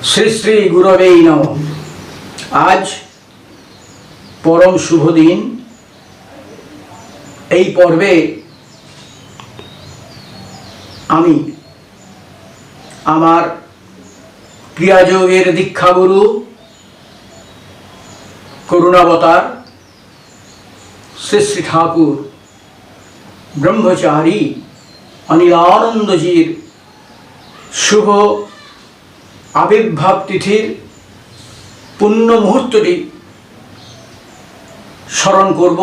শ্রী শ্রী গুরবেই নমঃ। আজ পরম শুভ দিন। এই পর্বে আমি আমার ক্রিয়াযোগের দীক্ষাগুরু করুণাবতার শ্রী শ্রী ঠাকুর ব্রহ্মচারী অনিলানন্দজির শুভ আবির্ভাব তিথির পুণ্য মুহূর্তটি স্মরণ করব।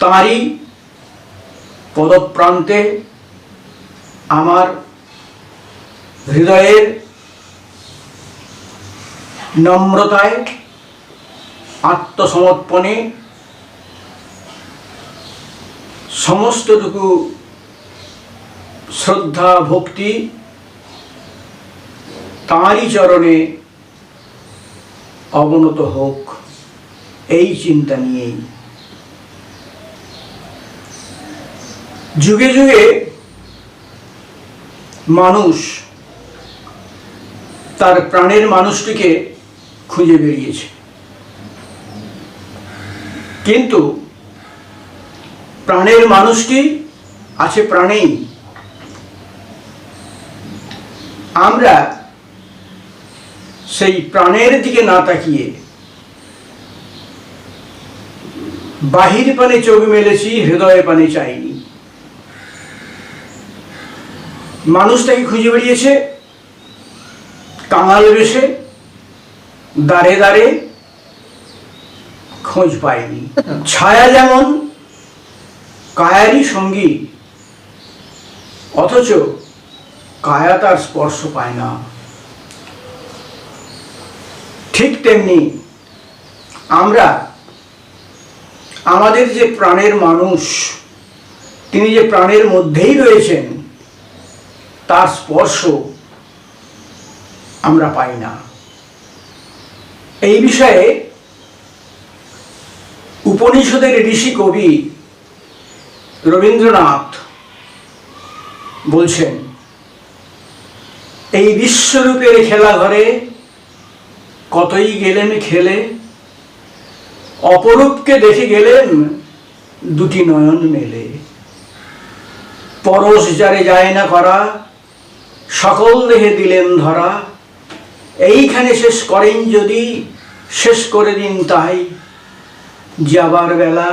তাঁরই পদপ্রান্তে আমার হৃদয়ের নম্রতায় আত্মসমর্পণে সমস্তটুকু শ্রদ্ধা ভক্তি তাঁরই চরণে অবনত হোক, এই চিন্তা নিয়েই যুগে যুগে মানুষ তার প্রাণের মানুষটিকে খুঁজে বেরিয়েছে, কিন্তু প্রাণের মানুষটি আছে প্রাণেই। আমরা সেই প্রাণের দিকে না তাকিয়ে বাহির পানে চোখ মেলেছি, হৃদয় পানে চাইনি। মানুষটাকে খুঁজে বেরিয়েছে কাঙাল বেশে, দাঁড়ে দাঁড়ে, খোঁজ পায়নি। ছায়া যেমন কায়ারই সঙ্গী, অথচ কায়া তার স্পর্শ পায় না। ঠিক তেমনি আমরা আমাদের যে প্রাণের মানুষ, তিনি যে প্রাণের মধ্যেই রয়েছেন, তার স্পর্শ আমরা পাই না। এই বিষয়ে উপনিষদের ঋষি কবি রবীন্দ্রনাথ বলছেন, এই বিশ্বরূপের খেলা ঘরে কতই গেলেন খেলে, অপরূপকে দেখে গেলেন দুটি নয়ন মেলে। পরশ যারে যায় না করা, সকল দেহে দিলেন ধরা। এইখানে শেষ করেন যদি, শেষ করে দিন তাই। যাবার বেলা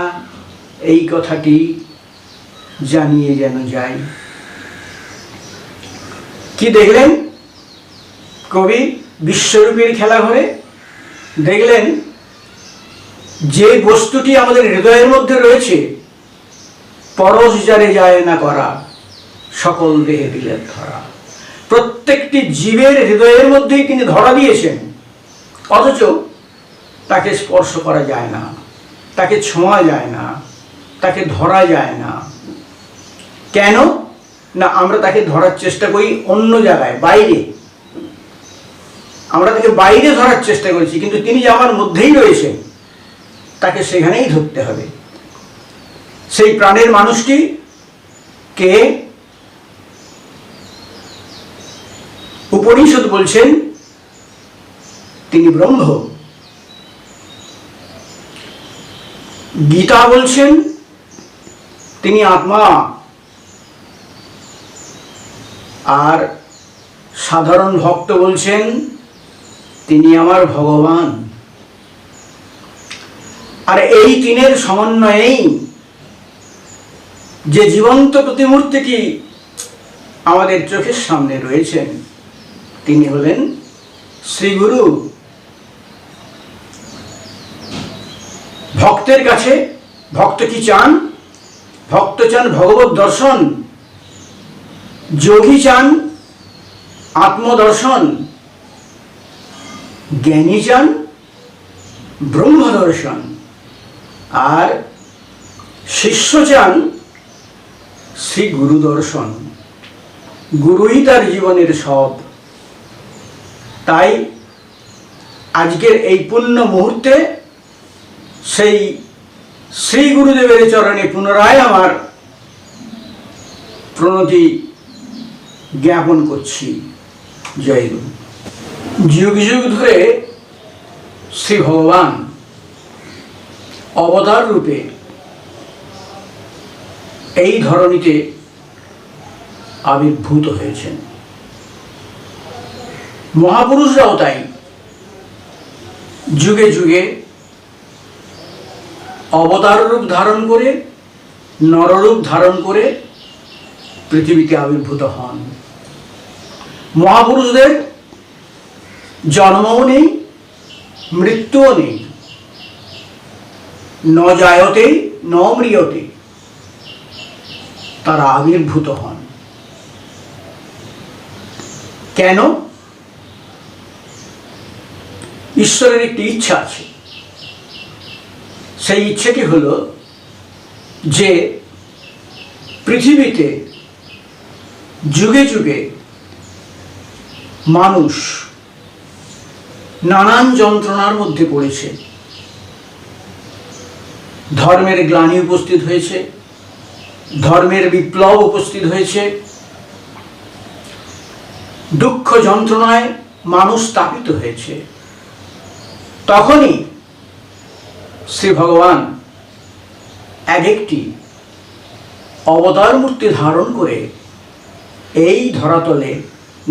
এই কথাটি জানিয়ে যেন যায়। কি দেখলেন কবি বিশ্বরূপের খেলা ঘরে? দেখলেন যে বস্তুটি আমাদের হৃদয়ের মধ্যে রয়েছে, পরশ যারে যায় না করা, সকল দেহে দিলেন ধরা। প্রত্যেকটি জীবের হৃদয়ের মধ্যেই তিনি ধরা দিয়েছেন, অথচ তাকে স্পর্শ করা যায় না, তাকে ছোঁয়া যায় না, তাকে ধরা যায় না। কেন না? আমরা তাকে ধরার চেষ্টা করি অন্য জায়গায়, বাইরে। আমরা তাকে বাইরে ধরার চেষ্টা করেছি, কিন্তু তিনি যে আমার মধ্যেই রয়েছেন, তাকে সেখানেই ধরতে হবে। সেই প্রাণের মানুষটি কে? উপনিষদ বলছেন তিনি ব্রহ্ম। গীতা বলছেন তিনি আত্মা। আর সাধারণ ভক্ত বলছেন তিনি আমার ভগবান। আর এই তিনের সমন্বয়েই যে জীবন্ত প্রতিমূর্তিটি আমাদের চোখের সামনে রয়েছেন, তিনি হলেন শ্রীগুরু। ভক্তের কাছে ভক্ত কি চান? ভক্ত চান ভগবত দর্শন, যোগী চান আত্মদর্শন, জ্ঞানী চান ব্রহ্ম দর্শন, আর শিষ্য চান শ্রী গুরু দর্শন। গুরুই তার জীবনের সব। তাই আজকের এই পুণ্য মুহূর্তে সেই শ্রী গুরুদেবের চরণে পুনরায় আমার প্রণতি জ্ঞাপন করছি। জয় গুরু। যুগ যুগ ধরে শ্রী ভগবান অবতার রূপে এই ধরনীতে আবির্ভূত হয়েছেন। মহাপুরুষরাও তাই যুগে যুগে অবতার রূপ ধারণ করে, নররূপ ধারণ করে পৃথিবীতে আবির্ভূত হন। মহাপুরুষদের জন্মও নেই, মৃত্যুও নেই। ন জায়তে ন ম্রিয়তে, তারা আবির্ভূত হন। কেন? ঈশ্বরের একটি ইচ্ছা আছে। সেই ইচ্ছেটি হলো যে পৃথিবীতে যুগে যুগে মানুষ নানান যন্ত্রণার মধ্যে পড়েছে। ধর্মের গ্লানি উপস্থিত হয়েছে, ধর্মের বিপ্লব উপস্থিত হয়েছে, দুঃখ যন্ত্রণায় মানুষ তাপিত হয়েছে। তখনই শ্রী ভগবান এক একটি অবতার মূর্তি ধারণ করে এই ধরাতলে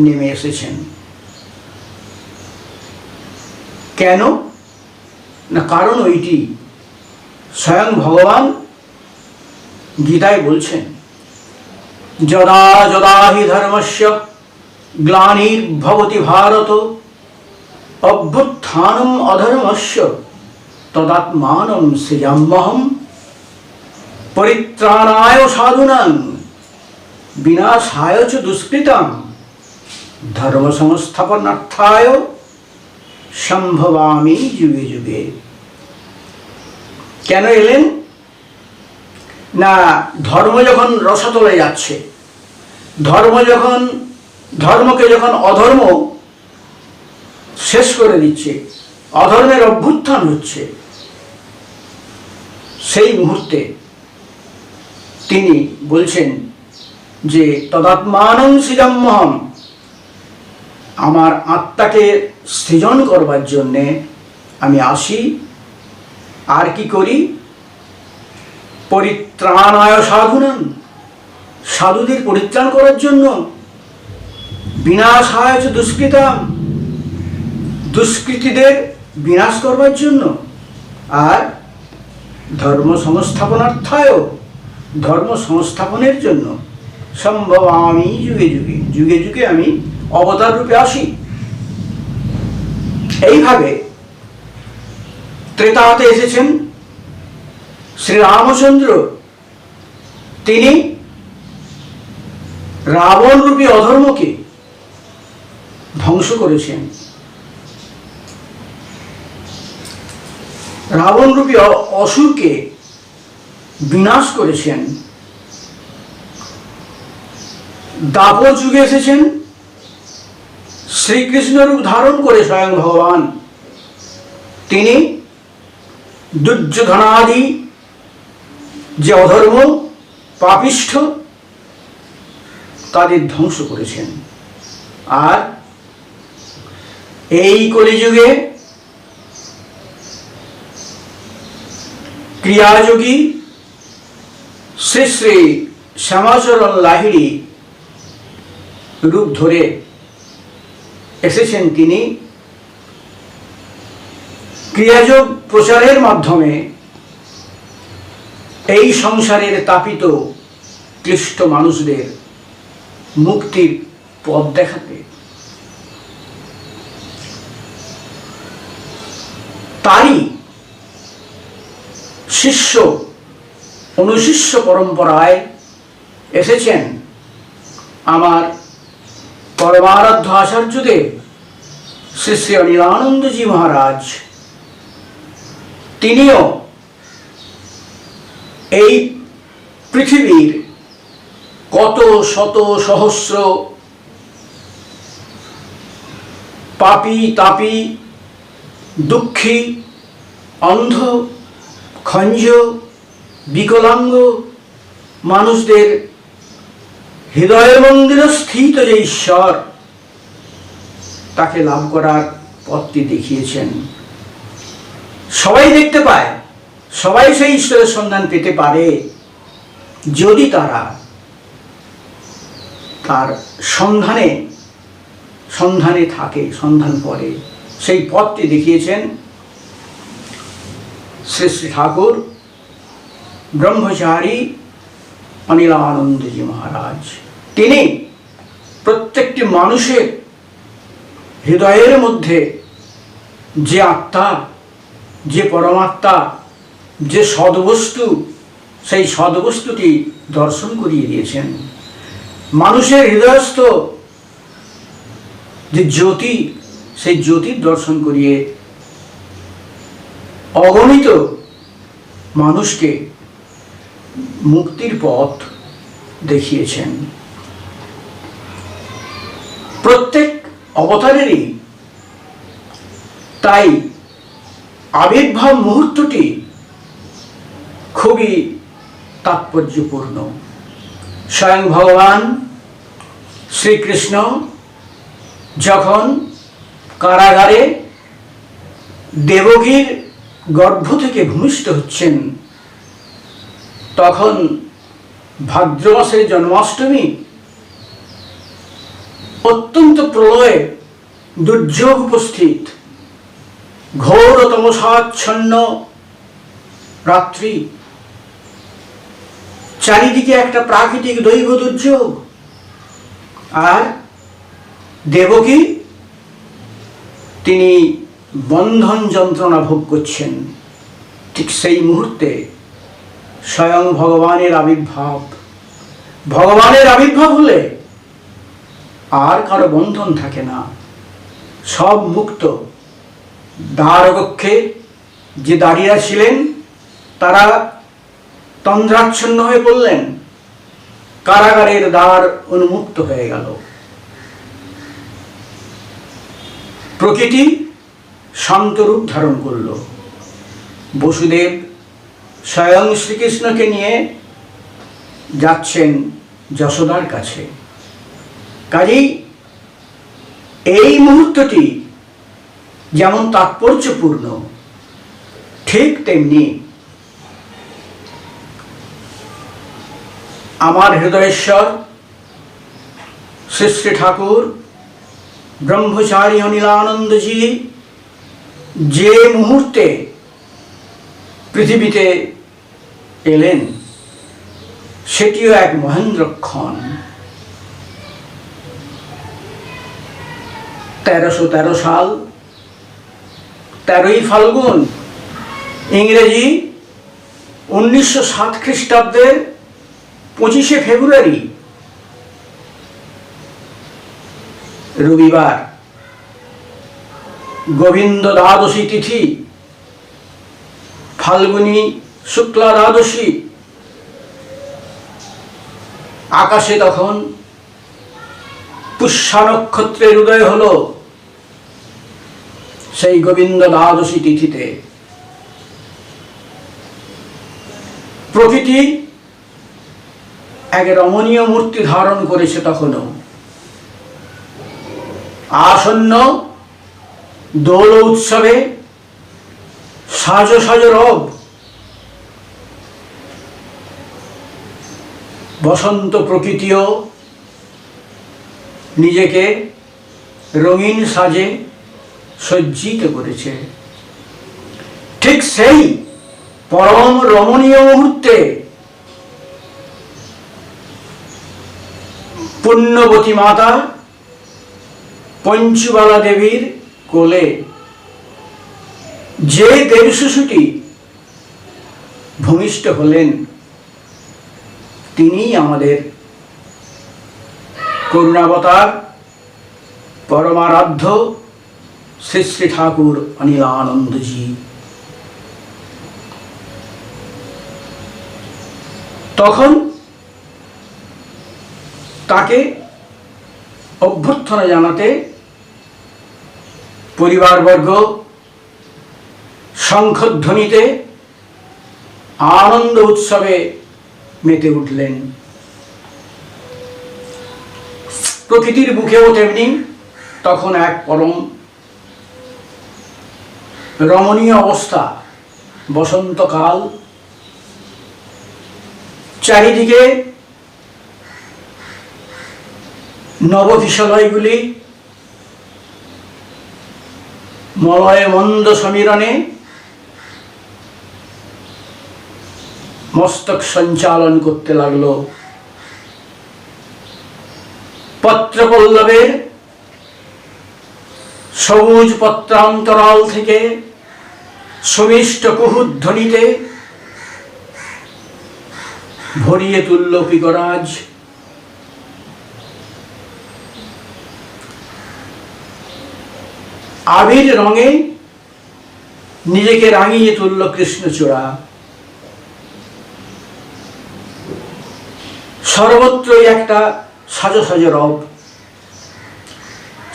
নেমে এসেছেন। কেন না, কারণ ওইটি স্বয়ং ভগবান গীতায় বলছেন, যদা যদা হি ধর্মস্য গ্লানির্ভবতি ভারত অভ্যুত্থানম অধর্মস্য তদাত্মানম সৃজাম্যহম পরিত্রাণায় সাধুনাং বিনাশায় চ দুষ্কৃতাং ধর্ম সংস্থাপনার্থায় সম্ভবামি যুগে যুগে। কেন এলেন না, ধর্ম যখন রসাতলে যাচ্ছে, ধর্মকে যখন অধর্ম শেষ করে দিচ্ছে, অধর্মের অভ্যুত্থান হচ্ছে, সেই মুহূর্তে তিনি বলছেন যে তদাত্মানং সৃজাম্যহম, আমার আত্মাকে সৃজন করবার জন্যে আমি আসি। আর কি করি? পরিত্রাণায় সাধুনাং, সাধুদের পরিত্রাণ করার জন্য, বিনাশায় চ দুষ্কৃতাম, দুষ্কৃতীদের বিনাশ করবার জন্য, আর ধর্ম সংস্থাপনার্থায়, ধর্ম সংস্থাপনের জন্য সম্ভবামি যুগে যুগে, যুগে যুগে আমি অবতার রূপে আসি। এইভাবে ত্রেতাতে এসেছেন শ্রীরামচন্দ্র। তিনি রাবণ রূপী অধর্মকে ধ্বংস করেছেন, রাবণ রূপী অসুরকে বিনাশ করেছেন। দ্বাপর যুগে এসেছেন শ্রীকৃষ্ণ রূপ ধারণ করে স্বয়ং ভগবান। তিনি দুর্যোধনাদি যে অধর্ম পাপিষ্ঠ তাদের ধ্বংস করেছেন। আর এই কলিযুগে ক্রিয়াযোগী শ্রী শ্রী শ্যামাচরণ লাহিড়ী রূপ ধরে এসেছেন। তিনি ক্রিয়াযোগ প্রচারের মাধ্যমে এই সংসারের তাপিত ক্লিষ্ট মানুষদের মুক্তির পথ দেখাতে। তারই শিষ্য অনুশিষ্য পরম্পরায় এসেছেন আমার পরমারাধ্য আচার্যদেব শ্রী শ্রী অনিলানন্দজি মহারাজ। তিনিও এই পৃথিবীর কত শত সহস্র পাপী তাপী দুঃখী অন্ধ খঞ্জ বিকলাঙ্গ মানুষদের হৃদয়ের মন্দিরে স্থিত যে ঈশ্বর, তাকে লাভ করার পথটি দেখিয়েছেন। সবাই দেখতে পায়, সবাই সেই ঈশ্বরের সন্ধান পেতে পারে যদি তারা তার সন্ধানে থাকে, সন্ধান করে। সেই পথটি দেখিয়েছেন শ্রী শ্রী ঠাকুর ব্রহ্মচারী অনিলানন্দজি মহারাজ। তিনি প্রত্যেকটি মানুষের হৃদয়ের মধ্যে যে আত্মা, যে পরমাত্মা, যে সদ্বস্তু, সেই সদ্বস্তুটি দর্শন করিয়ে দিয়েছেন। মানুষের হৃদয়স্থ যে জ্যোতি, সেই জ্যোতির দর্শন করিয়ে অগণিত মানুষকে মুক্তির পথ দেখিয়েছেন। প্রত্যেক অবতারেরই তাই আবির্ভাব মুহূর্তটি খুবই তাৎপর্যপূর্ণ। স্বয়ং ভগবান শ্রীকৃষ্ণ যখন কারাগারে দেবকীর গর্ভ থেকে ভূমিষ্ঠ হচ্ছেন, তখন ভাদ্র মাসের জন্মাষ্টমী, অত্যন্ত প্রলয় দুর্যোগ উপস্থিত, ঘোর তমসাচ্ছন্ন রাত্রি, চারিদিকে একটা প্রাকৃতিক দৈব দুর্যোগ, আর দেবকী তিনি বন্ধন যন্ত্রণা ভোগ করছেন। ঠিক সেই মুহূর্তে স্বয়ং ভগবানের আবির্ভাব। ভগবানের আবির্ভাব হলে আর কারো বন্ধন থাকে না, সব মুক্ত। দ্বারকক্ষে যে দাঁড়িয়ে ছিলেন তারা তন্দ্রাচ্ছন্ন হয়ে পড়লেন, কারাগারের দ্বার উন্মুক্ত হয়ে গেল। প্রকৃতি শান্ত রূপ ধারণ করল। বসুদেব স্বয়ং শ্রীকৃষ্ণকে নিয়ে যাচ্ছেন যশোদার কাছে। কাজেই এই মুহূর্তটি যেমন তাৎপর্যপূর্ণ, ঠিক তেমনি আমার হৃদয়েশ্বর শ্রী শ্রী ঠাকুর ব্রহ্মচারী অনিলানন্দজি যে মুহূর্তে পৃথিবীতে এলেন, সেটিও এক মহেন্দ্রক্ষণ। 1313 সাল 13ই ফাল্গুন, ইংরেজি 1907 খ্রিস্টাব্দের 25শে ফেব্রুয়ারি, রবিবার, গোবিন্দ দ্বাদশী তিথি, ফাল্গুনী শুক্লা দ্বাদশী। আকাশে তখন পুষ্যা নক্ষত্রের উদয় হলো সেই গোবিন্দ দ্বাদশী তিথিতে। প্রকৃতি এক রমণীয় মূর্তি ধারণ করেছে তখনও। আসন্ন দোল উৎসবে সাজ সাজ রব, বসন্ত প্রকৃতিও নিজেকে রঙিন সাজে সজ্জিত করেছে। ঠিক সেই পরম রমণীয় মুহূর্তে পুণ্যবতী মাতা পঞ্চবালা দেবীর কোলে যে দেব শিশুটি ভূমিষ্ঠ হলেন, তিনি আমাদের করুণাবতার পরমারাধ্য শ্রী শ্রী ঠাকুর অনিলানন্দজি। তখন তাকে অভ্যর্থনা জানাতে পরিবারবর্গ শঙ্খধ্বনিতে আনন্দ উৎসবে মেতে উঠলেন। প্রকৃতির বুকেও তেমনি তখন এক পরম রমণীয় অবস্থা, বসন্তকাল, চারিদিকে নবকিশলয়গুলি মলয় মন্দ সমীরণে মস্তক সঞ্চালন করতে লাগলো। পত্রপল্লবের সবুজ পত্রান্তরাল থেকে সুমিষ্ট কুহুধ্বনিতে ভরিয়ে তুলল পিকরাজ। আবির রঙে নিজেকে রাঙিয়ে তুলল কৃষ্ণচূড়া। সর্বত্রই একটা সাজো সাজো রব।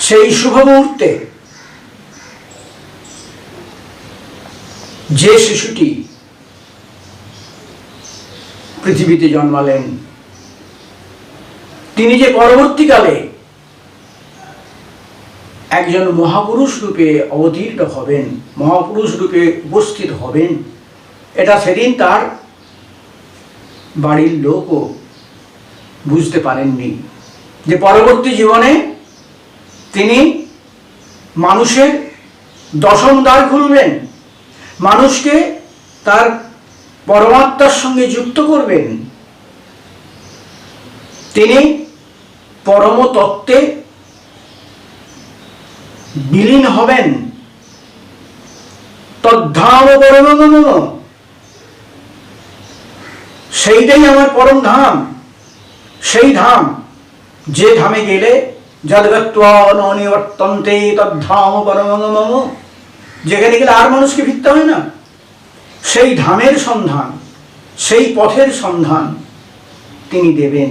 সেই শুভ মুহূর্তে যে শিশুটি পৃথিবীতে জন্মালেন, তিনি যে পরবর্তীকালে একজন মহাপুরুষ রূপে অবতীর্ণ হবেন, মহাপুরুষ রূপে উপস্থিত হবেন, এটা সেদিন তার বাড়ির লোকও বুঝতে পারেননি। যে পরবর্তী জীবনে তিনি মানুষের দশম দ্বার খুলবেন, মানুষকে তার পরমাত্মার সঙ্গে যুক্ত করবেন, তিনি পরম তত্ত্বে বিলীন হবেন। তদ্ধাম পরমম, সেইটাই আমার পরম ধাম। সেই ধাম, যে ধামে গেলে যদ্গত্বা ন নিবর্তন্তে তদ্ধাম পরমম, যেখানে গেলে আর মানুষকে ফিরতে হয় না, সেই ধামের সন্ধান, সেই পথের সন্ধান তিনি দেবেন।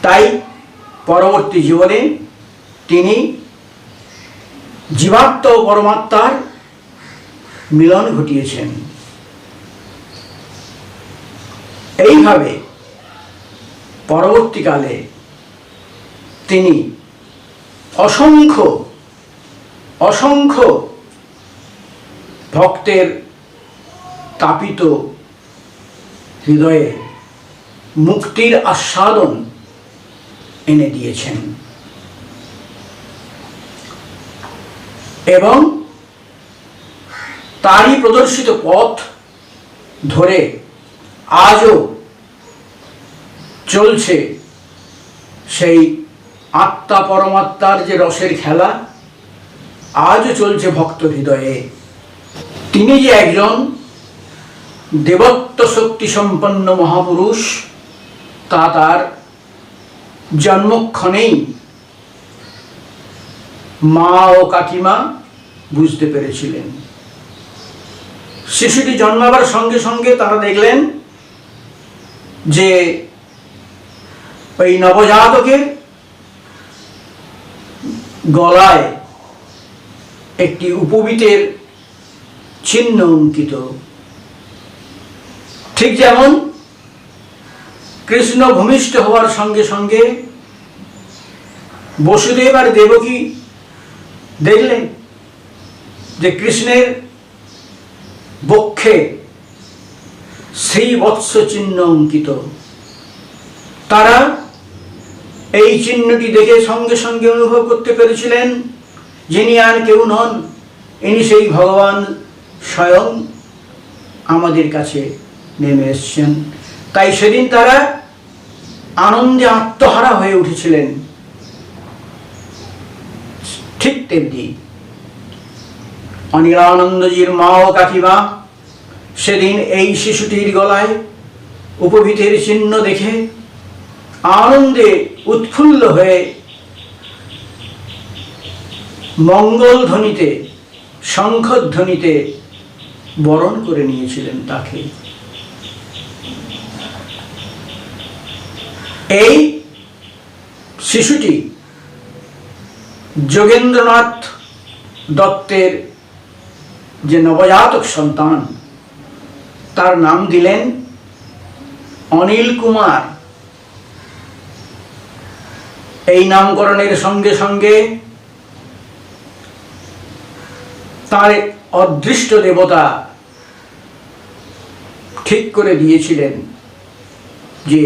তাই পরবর্তী জীবনে তিনি জীবাত্মা ও পরমাত্মার মিলন ঘটিয়েছেন। এইভাবে পরবর্তীকালে তিনি অসংখ্য অসংখ্য ভক্তের তাপিত হৃদয়ে মুক্তির আস্বাদন এনে দিয়েছেন এবং তারই প্রদর্শিত পথ ধরে আজও চলছে সেই আত্মা পরমাত্মার যে রসের খেলা, আজও চলছে ভক্ত হৃদয়ে। তিনি যে একজন দেবত্ব শক্তি সম্পন্ন মহাপুরুষ, তা তার জন্মক্ষণেই মা ও কাকিমা বুঝতে পেরেছিলেন। শিশুটি জন্মাবার সঙ্গে সঙ্গে তারা দেখলেন যে ওই নবজাতকের গলায় একটি উপবীতের চিহ্ন অঙ্কিত। ঠিক যেমন কৃষ্ণ ভূমিষ্ঠ হওয়ার সঙ্গে সঙ্গে বসুদেব আর দেবকী দেখলেন যে কৃষ্ণের বক্ষে শ্রীবৎস চিহ্ন অঙ্কিত। তারা এই চিহ্নটি দেখে সঙ্গে সঙ্গে অনুভব করতে পেরেছিলেন যিনি আর কেউ নন, ইনি সেই ভগবান স্বয়ং আমাদের কাছে নেমে এসছেন। তাই সেদিন তারা আনন্দে আত্মহারা হয়ে উঠেছিলেন। ঠিক তেমনি অনিলানন্দজির মা ও কাকিমা সেদিন এই শিশুটির গলায় উপবীতের চিহ্ন দেখে আনন্দে উৎফুল্ল হয়ে মঙ্গল ধ্বনিতে, শঙ্খধ্বনিতে বরণ করে নিয়েছিলেন তাকে। এই শিশুটি যোগেন্দ্রনাথ দত্তের যে নবজাতক সন্তান, তার নাম দিলেন অনিল কুমার। এই নামকরণের সঙ্গে সঙ্গে তার অদৃষ্ট দেবতা ঠিক করে দিয়েছিলেন যে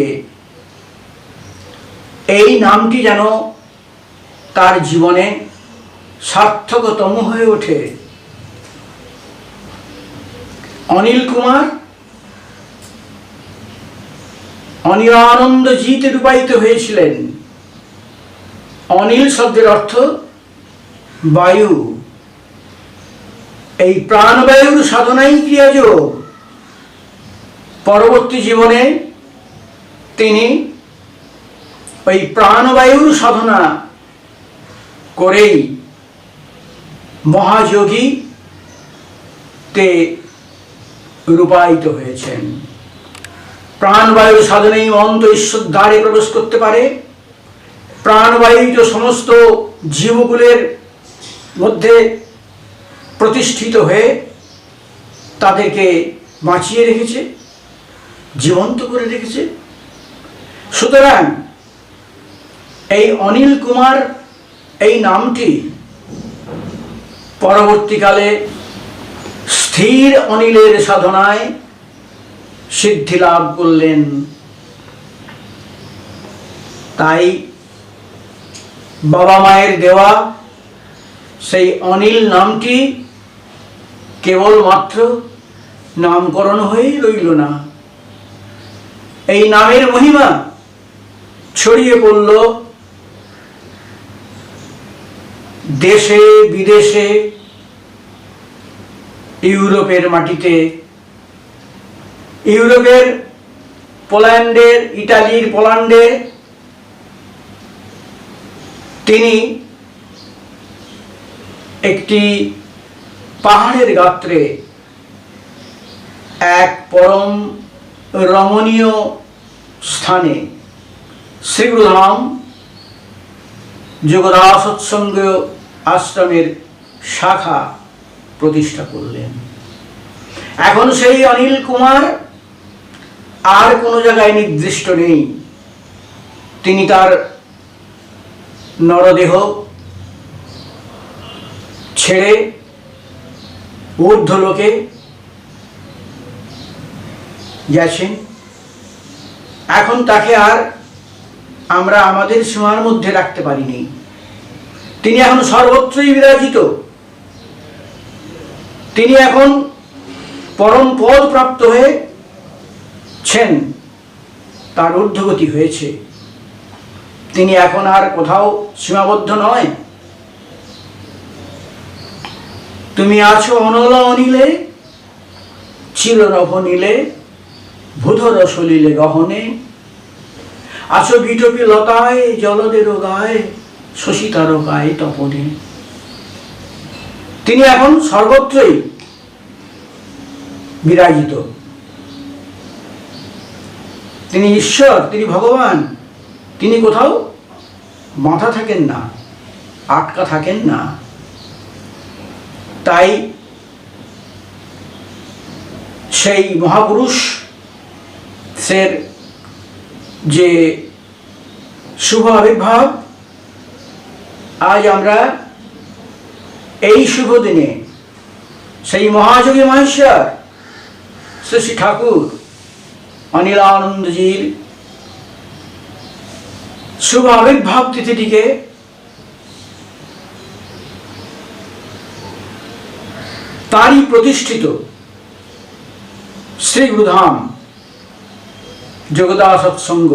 এই নামটি যেন তার জীবনে সার্থকতম হয়ে ওঠে। অনিল কুমার অনিলানন্দজিতে রূপায়িত হয়েছিলেন। অনিল শব্দের অর্থ বায়ু। এই প্রাণবায়ুর সাধনাই ক্রিয়াযোগ। পরবর্তী জীবনে তিনি ওই প্রাণবায়ুর সাধনা করেই মহাযোগীতে রূপায়িত হয়েছেন। প্রাণবায়ুর সাধনেই অন্ত ঈশ্বর দ্বারে প্রবেশ করতে পারে। প্রাণবায়ু তো সমস্ত জীবকুলের মধ্যে প্রতিষ্ঠিত হয়ে তাদেরকে বাঁচিয়ে রেখেছে, জীবন্ত করে রেখেছে। সুতরাং এই অনিল কুমার এই নামটি পরবর্তীকালে স্থির অনিলের সাধনায় সিদ্ধি লাভ করলেন। তাই বাবা মায়ের দেওয়া সেই অনিল নামটি কেবলমাত্র নামকরণ হয়েই রইল না, এই নামের মহিমা ছড়িয়ে পড়ল দেশে বিদেশে, ইউরোপের মাটিতে। ইউরোপের পোল্যান্ডের, ইটালির পোল্যান্ডে তিনি একটি পাহাড়ের গাত্রে এক পরম রমণীয় স্থানে শ্রীগুরুধাম যোগদাস সৎসঙ্গ আশ্রমের শাখা প্রতিষ্ঠা করলেন। এখন সেই অনিল কুমার আর কোনো জায়গায় নির্দিষ্ট নেই। তিনি তার নরদেহ ছেড়ে ঊর্ধ্বলোকে গেছেন। এখন তাকে আর আমরা আমাদের সীমার মধ্যে রাখতে পারিনি। তিনি এখন সর্বত্রই বিরাজিত। তিনি এখন পরম পদ প্রাপ্ত হয়েছেন, তার ঊর্ধ্বগতি হয়েছে। তিনি এখন আর কোথাও সীমাবদ্ধ নয়। তুমি আছো অনল অনিলে, চিরনভ নীলে, ভূধর সলিলে গহনে, আছো বিটপি লতায়, জলদের গায়ে, শশী তারকায় তপনে। তিনি এখন সর্বত্রই বিরাজিত। তিনি ঈশ্বর, তিনি ভগবান। তিনি কোথাও বাঁধা থাকেন না, আটকা থাকেন না। তাই সেই মহাপুরুষের যে শুভ আবির্ভাব, আজ আমরা এই শুভ দিনে সেই মহাযোগী মহেশ্বর শ্রী শ্রী ঠাকুর অনিলানন্দজির শুভ আবির্ভাব তিথিটিকে তারই প্রতিষ্ঠিত শ্রী গুরুধাম যোগদাস সৎসঙ্গ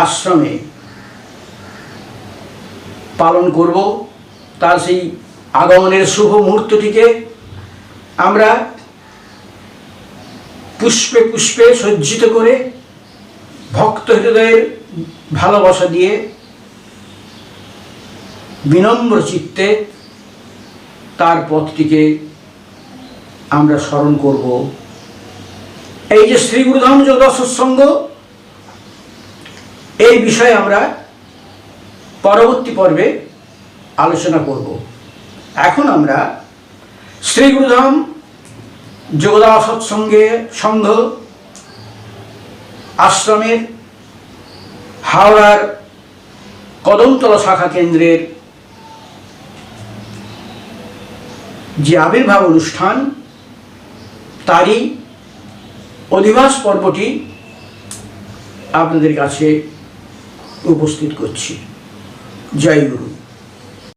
আশ্রমে পালন করব। তার সেই আগমনের শুভ মুহূর্তটিকে আমরা পুষ্পে পুষ্পে সজ্জিত করে ভক্ত হৃদয়ের ভালোবাসা দিয়ে বিনম্র চিত্তে তার পথটিকে আমরা স্মরণ করব। এই যে শ্রী গুরুধাম যোগদাস সৎসঙ্গ, এই বিষয়ে আমরা পরবর্তী পর্বে আলোচনা করব। এখন আমরা শ্রী গুরুধাম যোগদাস সৎসঙ্গে সংঘ আশ্রমের হাওড়ার কদমতলা শাখা কেন্দ্রের যে আবির্ভাব অনুষ্ঠান, তারই অধিবাস পর্বটি আপনাদের কাছে উপস্থিত করছি। জয় গুরু।